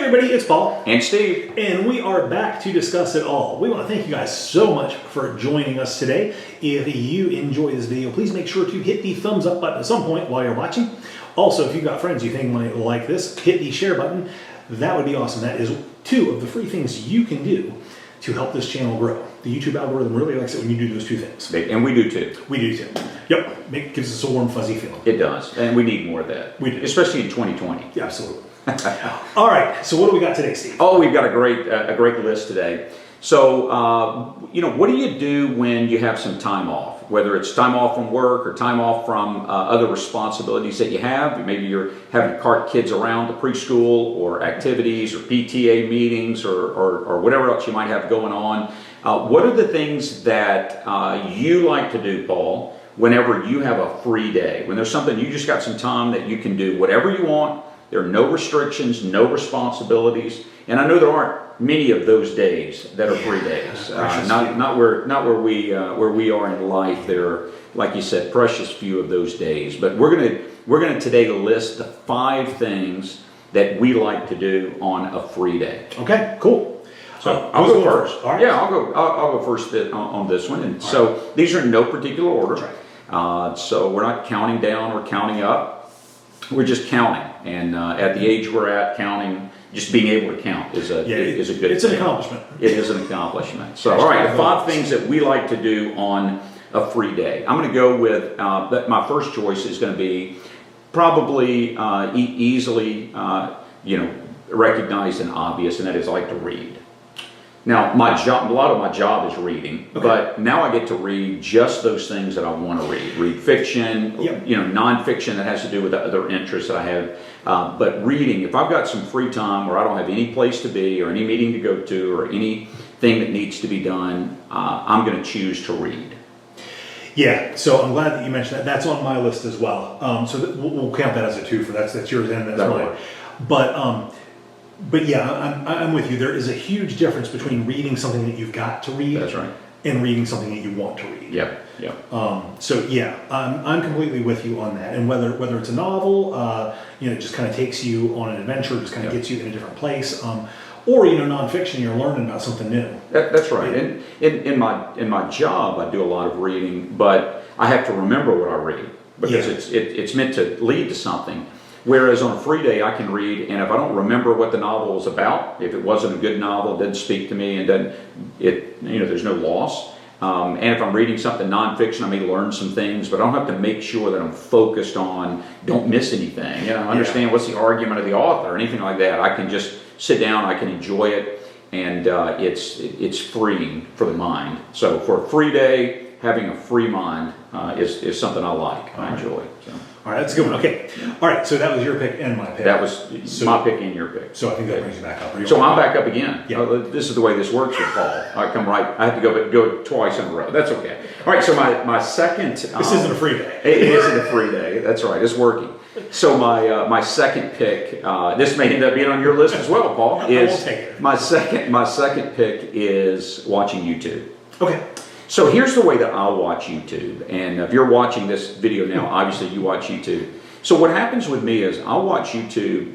everybody, it's Paul. And Steve. And we are back to discuss it all. We want to thank you guys so much for joining us today. If you enjoy this video, please make sure to hit the thumbs up button at some point while you're watching. Also, if you've got friends you think might like this, hit the share button. That would be awesome. That is 2 of the free things you can do to help this channel grow. The YouTube algorithm really likes it when you do those 2 things. And we do too. We do too. Yep. Gives us a warm, fuzzy feeling. It does. And we need more of that. We do. Especially in 2020. Yeah, absolutely. All right. So what do we got today, Steve? Oh, we've got a great list today. So, what do you do when you have some time off? Whether it's time off from work or time off from other responsibilities that you have. Maybe you're having to cart kids around to preschool or activities or PTA meetings or whatever else you might have going on. What are the things that you like to do, Paul, whenever you have a free day? When there's something, you just got some time that you can do whatever you want. There are no restrictions, no responsibilities. And I know there aren't many of those days that are free days. Not where we are in life. There are, like you said, precious few of those days. But we're gonna today list the 5 things that we like to do on a free day. Okay, cool. So I'll go first. All right. Yeah, I'll go first on this one. And so these are in no particular order. Right. So we're not counting down or counting up. We're just counting. And at the age we're at, counting, just being able to count is a good It's thing. an accomplishment. It is an accomplishment. So, all right, the 5 things that we like to do on a free day. I'm going to go with, my first choice is going to be probably easily, recognized and obvious, and that is I like to read. Now, a lot of my job is reading, but now I get to read just those things that I want to read. Read fiction, nonfiction that has to do with the other interests that I have. But reading, if I've got some free time where I don't have any place to be or any meeting to go to or anything that needs to be done, I'm going to choose to read. Yeah, so I'm glad that you mentioned that. That's on my list as well. So we'll count that as a 2 for that's yours and that's mine. But yeah, I'm with you. There is a huge difference between reading something that you've got to read. That's right. And reading something that you want to read. Yep. So yeah, I'm completely with you on that. And whether it's a novel, it just kind of takes you on an adventure, just kind of gets you in a different place. Or nonfiction, you're learning about something new. That's right. And in my job, I do a lot of reading, but I have to remember what I read because it's meant to lead to something. Whereas on a free day, I can read, and if I don't remember what the novel is about, if it wasn't a good novel, it didn't speak to me, and there's no loss. And if I'm reading something nonfiction, I may learn some things, but I don't have to make sure that I'm focused on, don't miss anything. Understand what's the argument of the author, or anything like that. I can just sit down, I can enjoy it, and it's freeing for the mind. So for a free day, having a free mind is something I like. I enjoy. So. All right, that's a good one. Okay. All right, so that was your pick and my pick. That was my pick and your pick. So I think that brings you back up. So I'm back up again. Yeah. This is the way this works with Paul. I come right. I have to go twice in a row. That's okay. All right. So my second. This isn't a free day. It isn't a free day. That's right. It's working. So my second pick. This may end up being on your list as well, Paul. I will take it. My second pick is watching YouTube. Okay. So here's the way that I'll watch YouTube. And if you're watching this video now, obviously you watch YouTube. So what happens with me is I'll watch YouTube.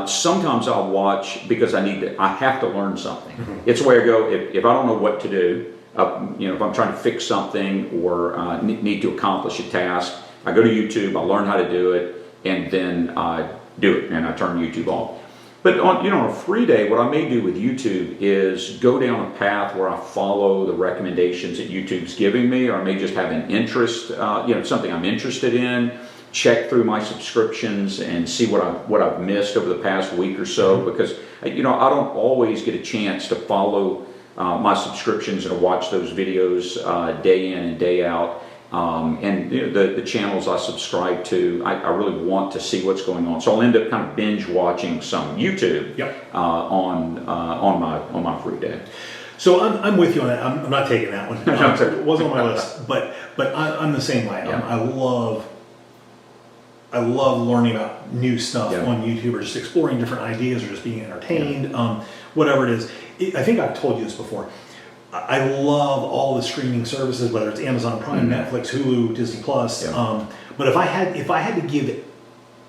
Sometimes I'll watch because I have to learn something. Mm-hmm. It's the way I go. If I don't know what to do, if I'm trying to fix something or need to accomplish a task, I go to YouTube, I learn how to do it, and then I do it, and I turn YouTube off. But on a free day, what I may do with YouTube is go down a path where I follow the recommendations that YouTube's giving me, or I may just have an interest, something I'm interested in, check through my subscriptions and see what I've missed over the past week or so, because I don't always get a chance to follow my subscriptions and to watch those videos day in and day out. And the channels I subscribe to, I really want to see what's going on. So I'll end up kind of binge watching some YouTube on my free day. So I'm with you on that. I'm not taking that one. It wasn't on my list, but I'm the same way. Yeah. I love learning about new stuff on YouTube, or just exploring different ideas, or just being entertained. Whatever it is. I think I've told you this before. I love all the streaming services, whether it's Amazon Prime, Netflix, Hulu, Disney Plus. But if I had to give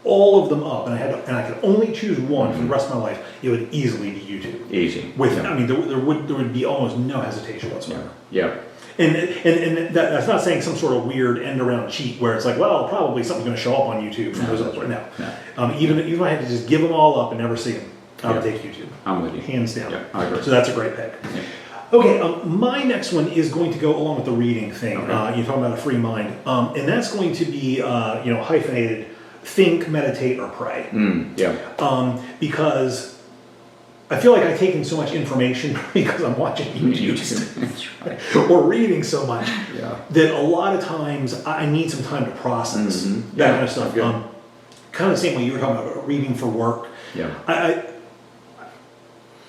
all of them up, and I could only choose one for the rest of my life, it would easily be YouTube. Easy. With, Yeah. I mean, there would be almost no hesitation whatsoever. Yeah. And that's not saying some sort of weird end around cheat where it's like, well, probably something's going to show up on YouTube from those others. No. Even if I had to just give them all up and never see them, I would take YouTube. I'm with you. Hands down. Yeah, I agree. So that's a great pick. Yeah. Okay, my next one is going to go along with the reading thing. Okay. You're talking about a free mind, and that's going to be hyphenated: think, meditate, or pray. Yeah. Because I feel like I've taken so much information because I'm watching YouTube That's right. or reading so much Yeah. that a lot of times I need some time to process Mhm. that Yeah, kind of stuff. okay. Kind of the same way you were talking about reading for work. Yeah.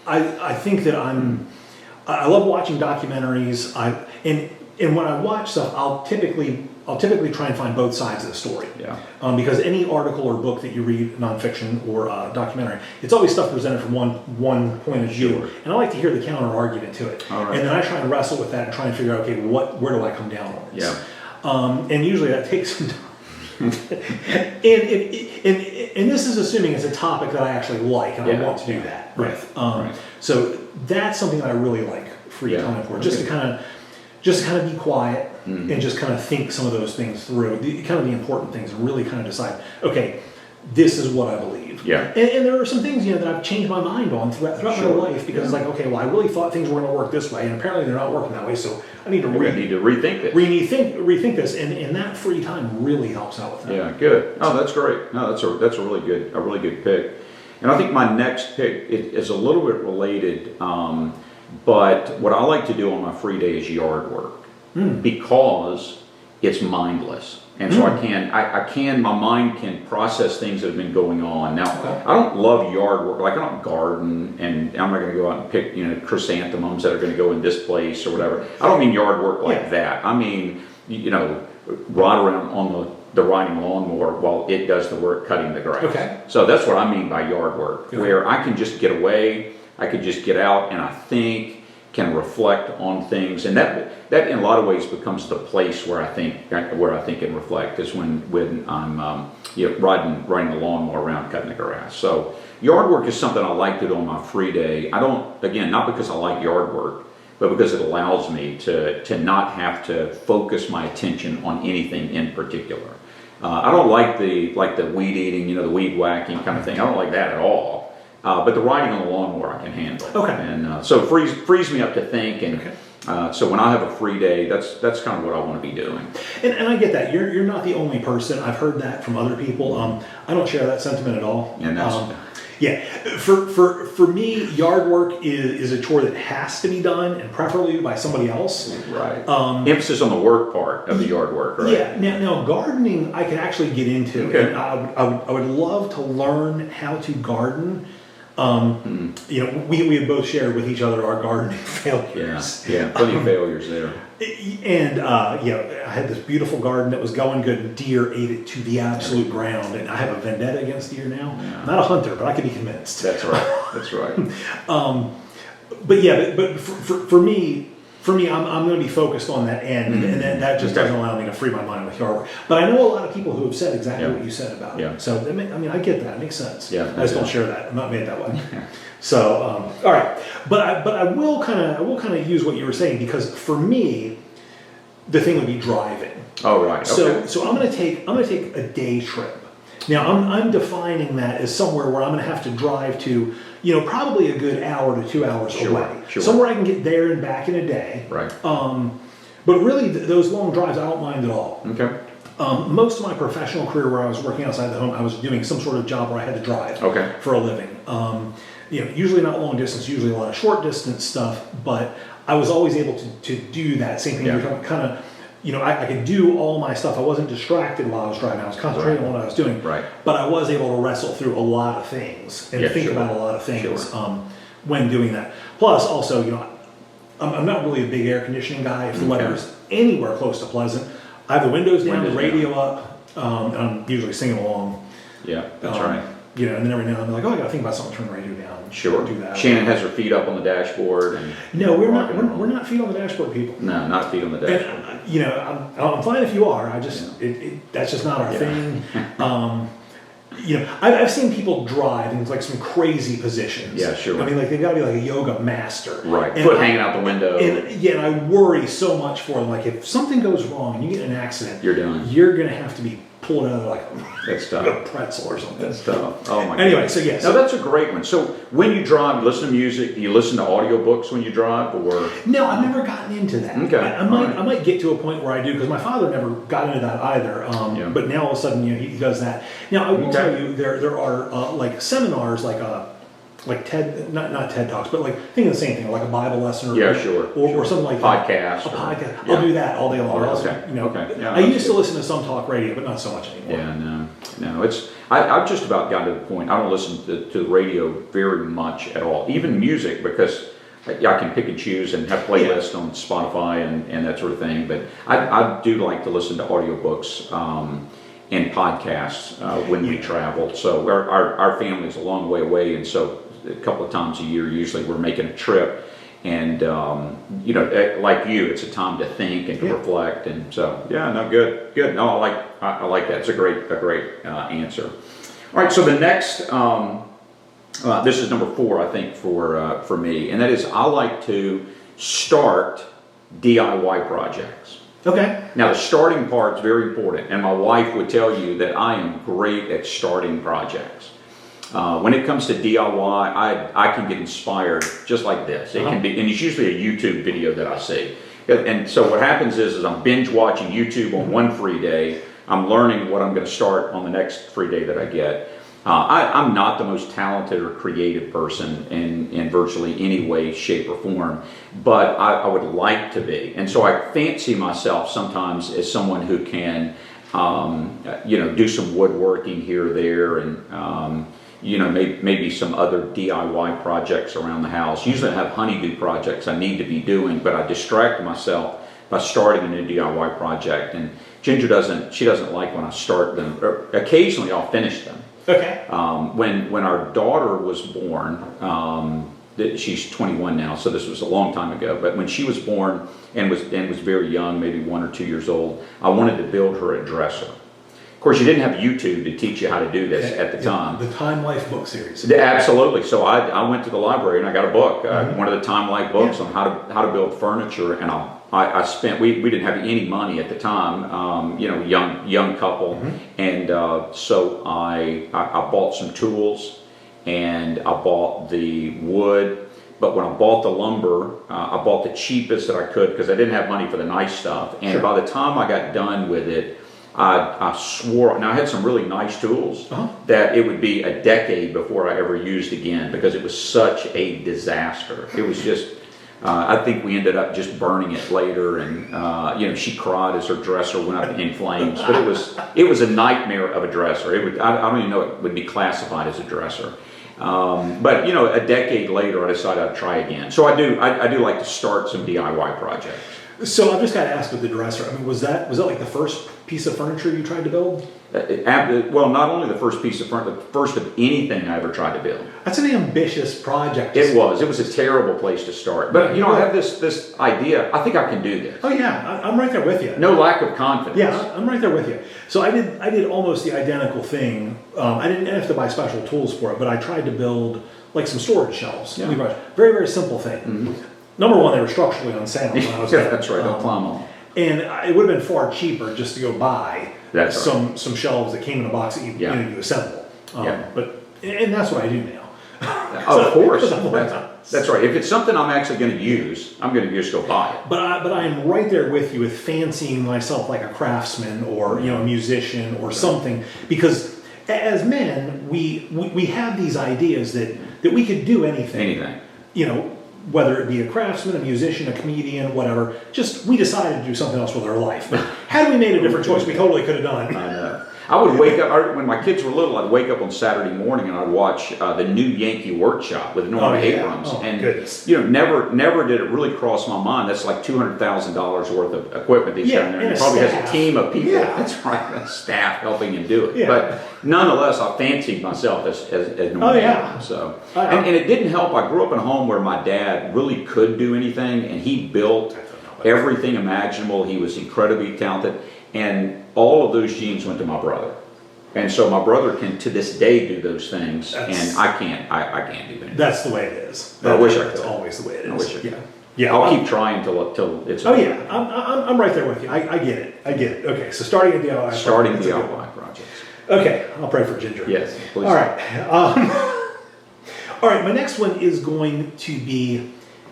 I think that I love watching documentaries. And when I watch stuff, I'll typically try and find both sides of the story. Yeah. Because any article or book that you read, nonfiction or documentary, it's always stuff presented from one point of view. Sure. And I like to hear the counter argument to it. All right. And then I try and wrestle with that and try and figure out, okay, where do I come down on this? Yeah. And usually that takes some time. and this is assuming it's a topic that I actually like and I want to do that with. Right. So that's something that I really like free time for, just to kind of be quiet and just kind of think some of those things through, kind of the important things, and really kind of decide, okay, this is what I believe. Yeah. And there are some things that I've changed my mind on throughout my life because it's like, okay, well, I really thought things were going to work this way, and apparently they're not working that way. So I need to rethink this. rethink this, and that free time really helps out with that. Yeah, good. Oh, that's great. No, that's a really good pick. And I think my next pick is a little bit related, but what I like to do on my free day is yard work because it's mindless. And so my mind can process things that have been going on. Now, I don't love yard work. Like, I don't garden, and I'm not going to go out and pick, chrysanthemums that are going to go in this place or whatever. I don't mean yard work like that. I mean, ride around on the riding lawnmower while it does the work cutting the grass. Okay. So that's what I mean by yard work, Okay. where I can just get away, I can just get out and I think, can reflect on things, and that in a lot of ways becomes the place where I think and reflect is when I'm riding the lawnmower around cutting the grass. So yard work is something I like to do on my free day. I don't, again, not because I like yard work, but because it allows me to not have to focus my attention on anything in particular. I don't like the weed eating, the weed whacking kind of thing. I don't like that at all. But the riding on the lawnmower I can handle. Okay. And so it frees me up to think. And so when I have a free day, that's kind of what I want to be doing. And I get that. You're not the only person. I've heard that from other people. I don't share that sentiment at all. And that's for me, yard work is a chore that has to be done, and preferably by somebody else. right. Emphasis on the work part of the yard work, right? Yeah. Now gardening, I can actually get into. Okay. And I would love to learn how to garden. We have both shared with each other our gardening failures. Yeah. Plenty of failures there. And I had this beautiful garden that was going good, and deer ate it to the absolute ground. And I have a vendetta against deer now. Yeah. Not a hunter, but I could be convinced. That's right. But for me, I'm going to be focused on that end, and that just doesn't allow me to free my mind with yard work. But I know a lot of people who have said exactly what you said about it. So I get that; it makes sense. Yeah, I just don't share that. I'm not made that way. So all right, but I will kind of use what you were saying, because for me, the thing would be driving. Oh, right. Okay. So I'm going to take a day trip. Now I'm defining that as somewhere where I'm going to have to drive to, probably a good hour to 2 hours away. Sure. Somewhere I can get there and back in a day. Right. But really, those long drives I don't mind at all. Okay. Most of my professional career, where I was working outside the home, I was doing some sort of job where I had to drive for a living. Usually not long distance, usually a lot of short distance stuff, but I was always able to do that same thing. You're kind of, I could do all my stuff. I wasn't distracted while I was driving. I was concentrating on what I was doing. Right. But I was able to wrestle through a lot of things and think about a lot of things when doing that. Plus, also, I'm not really a big air conditioning guy. If the weather is anywhere close to pleasant, I have the windows down, the radio up, and I'm usually singing along. Yeah, that's right. And then every now and then I'm like, I got to think about something, turn the radio down. Sure. Do that. Shannon has her feet up on the dashboard. And no, we're not feet on the dashboard people. No, not feet on the dashboard. And, I'm fine if you are. That's just not our thing. You know, I've seen people drive in like some crazy positions. Yeah, sure. I mean, like they've got to be like a yoga master. Right. And Foot hanging out the window. And I worry so much for them. Like if something goes wrong and you get in an accident, You're done. You're gonna have to be pulled out of like That's tough. a pretzel or something. That's tough. Oh my Anyway, goodness. so yes. Now that's a great one. So when you drive, you listen to music, do you listen to audiobooks when you drive, or? No, I've never gotten into that. Okay, I might, all right. I might get to a point where I do because my father never got into that either. Yeah. But now all of a sudden, you know, he does that. Now I will Okay. tell you, there are like seminars, like TED, not TED Talks, but like think of the same thing, like a Bible lesson, or Yeah, sure, or something like that. Podcast A or- podcast. yeah. I'll do that all day long. Oh, I'll, okay, you know, okay. Yeah, I that's used to good. listen to some talk radio, but not so much anymore. Yeah, no. It's I've just about gotten to the point. I don't listen to the radio very much at all, even music, because I can pick and choose and have playlists on Spotify and that sort of thing. But I do like to listen to audiobooks and podcasts when we travel. So our family is a long way away, and so a couple of times a year, usually we're making a trip. And you know, like you, it's a time to think and to reflect, and so yeah, no, good. No, I like that. It's a great answer. All right, so the next, this is number 4, I think, for me, and that is I like to start DIY projects. Okay. Now the starting part is very important, and my wife would tell you that I am great at starting projects. When it comes to DIY, I can get inspired just like this. It can be, and it's usually a YouTube video that I see. And so what happens is I'm binge watching YouTube on one free day. I'm learning what I'm going to start on the next free day that I get. I'm not the most talented or creative person in virtually any way, shape, or form, but I would like to be. And so I fancy myself sometimes as someone who can, you know, do some woodworking here or there, and you know, maybe some other DIY projects around the house. Usually I have honeydew projects I need to be doing, but I distract myself by starting a new DIY project. And Ginger doesn't like when I start them. Or occasionally I'll finish them. Okay. When our daughter was born, she's 21 now, so this was a long time ago, but when she was born and was very young, maybe 1 or 2 years old, I wanted to build her a dresser. Of course, you didn't have YouTube to teach you how to do this at the time. The Time Life book series. Absolutely. So I went to the library and I got a book, one of the Time Life books on how to build furniture. And I spent, we didn't have any money at the time, you know, young couple, and so I bought some tools and I bought the wood. But when I bought the lumber, I bought the cheapest that I could because I didn't have money for the nice stuff. And by the time I got done with it, I swore, now I had some really nice tools that it would be a decade before I ever used again because it was such a disaster. It was just, I think we ended up just burning it later, and you know, she cried as her dresser went up in flames. But it was a nightmare of a dresser. I don't even know it would be classified as a dresser. But you know, a decade later, I decided I'd try again. So I do like to start some DIY projects. So I've just got to ask with the dresser. I mean, was that like the first piece of furniture you tried to build? Well, not only the first piece of furniture, the first of anything I ever tried to build. That's an ambitious project. It was a terrible place to start. But you know, I have this idea. I think I can do this. Oh yeah, I'm right there with you. No lack of confidence. Yeah, I'm right there with you. So I did almost the identical thing. I didn't have to buy special tools for it, but I tried to build like some storage shelves. Yeah. Very, very simple thing. Number one, they were structurally unsound. When I was Yeah, that's right. Don't climb on. And it would have been far cheaper just to go buy That's some shelves that came in a box that you assemble. And that's what I do now. Of course. That's right. If it's something I'm actually going to use, I'm going to just go buy it. But I am right there with you with fancying myself like a craftsman or a musician or something, because as men we have these ideas that we could do anything. Anything. You know, whether it be a craftsman, a musician, a comedian, whatever. Just we decided to do something else with our life. But had we made a different choice, we totally could have done. I know. I would wake up, when my kids were little, I'd wake up on Saturday morning and I'd watch the new Yankee Workshop with Norman Abrams. Oh, and, goodness. you know, never did it really cross my mind. That's like $200,000 worth of equipment he's got in there. And He probably staff. has a team of people. Yeah. That's right, a staff helping him do it. Yeah. But nonetheless, I fancied myself as Norman Abrams. So, and it didn't help. I grew up in a home where my dad really could do anything, and he built everything imaginable. He was incredibly talented. And all of those genes went to my brother. And so my brother can to this day do those things, That's- and I can't. I can't do anything. That's the way it is. I wish I That's could. always the way it is. I wish I could. Yeah. Yeah. I'll keep trying till it's. Oh yeah, I'm right there with you. I get it. I get it. Okay, so starting a DIY. Starting project, that's a good one. DIY projects. Okay, I'll pray for Ginger. Yes, please. All right. All right. My next one is going to be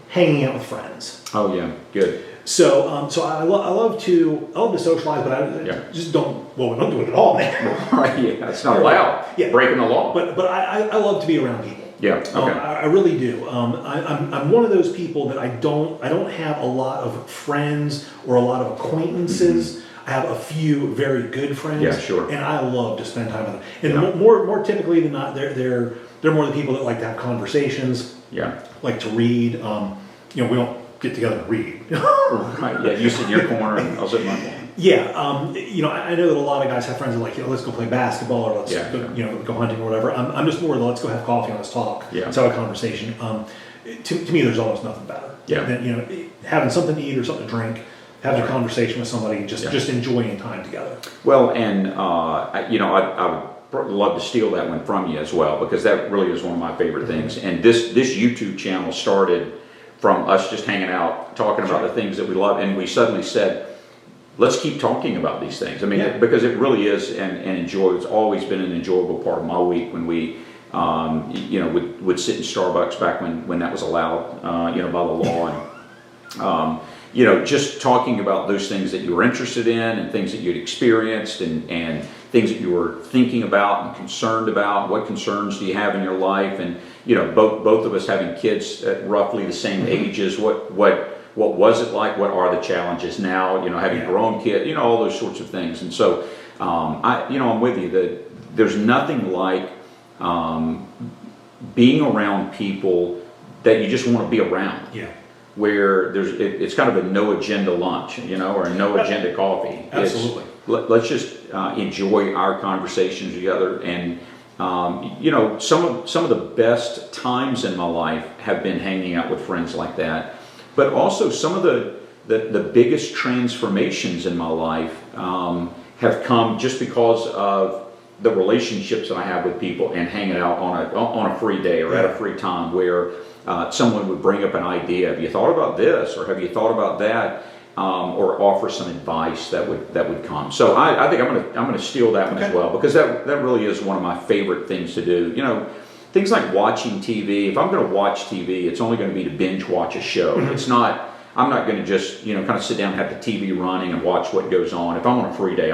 hanging out with friends. Oh yeah, good. So, I love to socialize, but I Yeah. just don't. Well, we don't do it at all, man. Right, yeah, it's not allowed. Yeah. Breaking the law. But I love to be around people. Yeah, okay. I really do. I'm one of those people that I don't have a lot of friends or a lot of acquaintances. I have a few very good friends. Yeah, sure. And I love to spend time with them. And Yeah. more typically than not, they're more the people that like to have conversations, Yeah. like to read. We don't get together and read. Right, yeah, you sit in your corner and I'll sit in my corner. Yeah, I know that a lot of guys have friends that are like, let's go play basketball or let's Yeah, go, yeah. go hunting or whatever. I'm just more the let's go have coffee and let's talk. Yeah. Let's have a conversation. To me, there's almost nothing better Yeah. than having something to eat or something to drink, having a conversation with somebody, just Yeah. just enjoying time together. Well, and I would love to steal that one from you as well, because that really is one of my favorite things. And this YouTube channel started from us just hanging out, talking about the things that we love, and we suddenly said, let's keep talking about these things. I mean, Yeah. because it really is it's always been an enjoyable part of my week when we, would sit in Starbucks back when that was allowed, by the law, and just talking about those things that you were interested in and things that you'd experienced and things that you were thinking about and concerned about. What concerns do you have in your life? And both of us having kids at roughly the same ages. What was it like? What are the challenges now? Having grown kids. All those sorts of things. And so, I'm with you. That there's nothing like being around people that you just want to be around. Yeah. Where it's kind of a no agenda lunch, or a no agenda coffee. Absolutely. Let's just enjoy our conversations together, and some of the best times in my life have been hanging out with friends like that. But also some of the biggest transformations in my life have come just because of the relationships that I have with people and hanging out on a free day or at a free time where. Someone would bring up an idea. Have you thought about this, or have you thought about that, or offer some advice that would come. So I think I'm gonna steal that one as well, because that really is one of my favorite things to do. Things like watching TV. If I'm going to watch TV, it's only going to be to binge watch a show. It's not. I'm not going to just kind of sit down and have the TV running and watch what goes on. If I'm on a free day,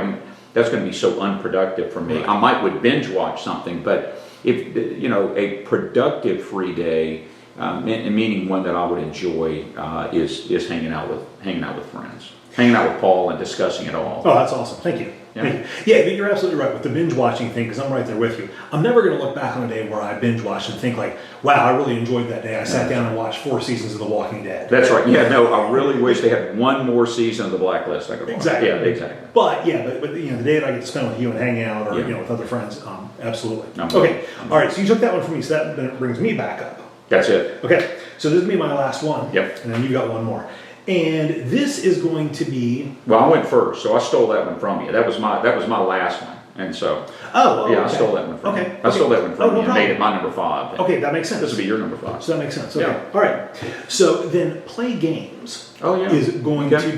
that's going to be so unproductive for me. Right. I would binge watch something, but if a productive free day. Meaning one that I would enjoy is hanging out with friends, hanging out with Paul and discussing it all. Oh, that's awesome. Thank you. Yeah. Thank you. Yeah, you're absolutely right with the binge watching thing, because I'm right there with you. I'm never going to look back on a day where I binge watched and think like, wow, I really enjoyed that day. I sat down and watched 4 seasons of The Walking Dead. That's right. Yeah, no, I really wish they had one more season of The Blacklist I could watch. Exactly. Yeah, exactly. But the day that I get to spend with you and hang out, or Yeah. with other friends, absolutely. I'm Okay. with All right. So you took that one from me. So that then brings me back up. That's it. Okay. So this is me, my last one. Yep. And then you got one more. And this is going to be. Well, I went first, so I stole that one from you. That was my last one, and so Oh. yeah, okay. I stole that one from you. Okay. I stole that one from Oh, no you and problem. made it my number 5. Okay, that makes sense. This will be your number 5. So that makes sense. Okay. Yeah. All right. So then, play games. Oh, yeah. Is going Okay. to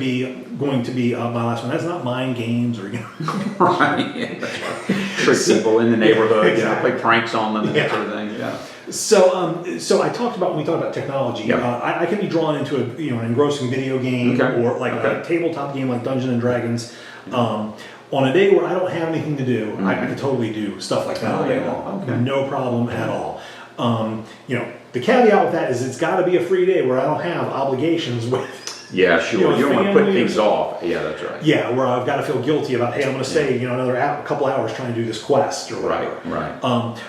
be my last one. That's not mind games or Right. Yeah, that's right. Trick people in the neighborhood. Exactly. Play pranks on them and Yeah. that sort of thing. Yeah. So I talked about when we talked about technology. Yeah. I can be drawn into an engrossing video game Okay. or like a tabletop game like Dungeons and Dragons. On a day where I don't have anything to do, I can totally do stuff like that all day yeah. long. Okay. No problem at all. The caveat with that is it's got to be a free day where I don't have obligations with. Yeah, sure. You don't want to put family or things off. Yeah, that's right. Yeah, where I've got to feel guilty about, hey, I'm going to stay, another couple hours trying to do this quest or whatever. Right.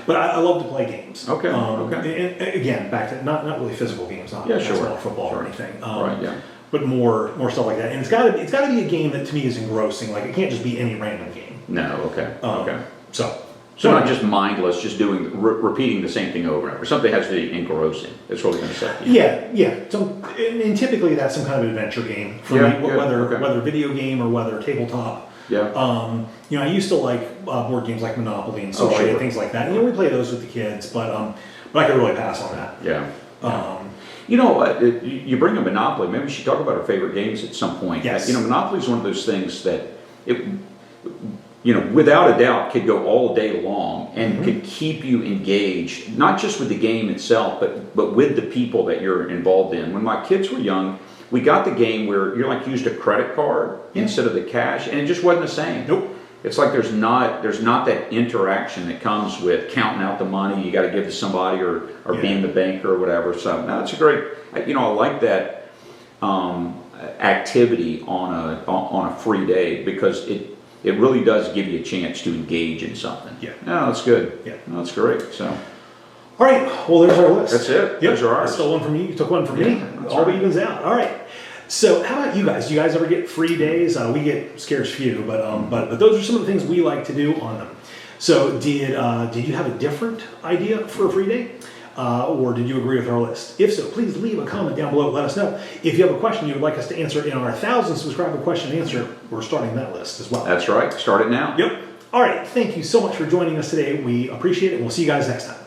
But I love to play games. Okay, And again, back to not really physical games, not Yeah, sure. basketball, football, or anything. Right, yeah. But more stuff like that. And it's got to be a game that to me is engrossing. Like it can't just be any random game. No, okay. Okay. So not just mindless, just repeating the same thing over and over. Something has to be engrossing. That's what we're going to say. Yeah. And typically that's some kind of adventure game for Yeah, me, good, okay. whether video game or whether tabletop. You know, I used to like board games like Monopoly and Social and things like that. You know, we play those with the kids, but I could really pass on that. Yeah. You know, you bring up Monopoly. Maybe we should talk about our favorite games at some point. Yes. You know, Monopoly is one of those things that you know, without a doubt, could go all day long and could keep you engaged, not just with the game itself, but with the people that you're involved in. When my kids were young, we got the game where you're like used a credit card instead of the cash, and it just wasn't the same. Nope. It's like there's not that interaction that comes with counting out the money you got to give to somebody or being the banker or whatever. So no, it's a great. You know, I like that activity on a free day because it really does give you a chance to engage in something. Yeah. No, that's good. Yeah. No, that's great. So. All right. Well, there's our list. That's it. Yep. Those are ours. I stole one from you. You took one from me. That's All right. evens out. All right. So, how about you guys? Do you guys ever get free days? We get scarce few, but those are some of the things we like to do on them. So, did you have a different idea for a free day? Or did you agree with our list? If so, please leave a comment down below. Let us know. If you have a question you would like us to answer in our 1,000 subscriber question and answer, we're starting that list as well. That's right. Start it now. Yep. All right. Thank you so much for joining us today. We appreciate it. We'll see you guys next time.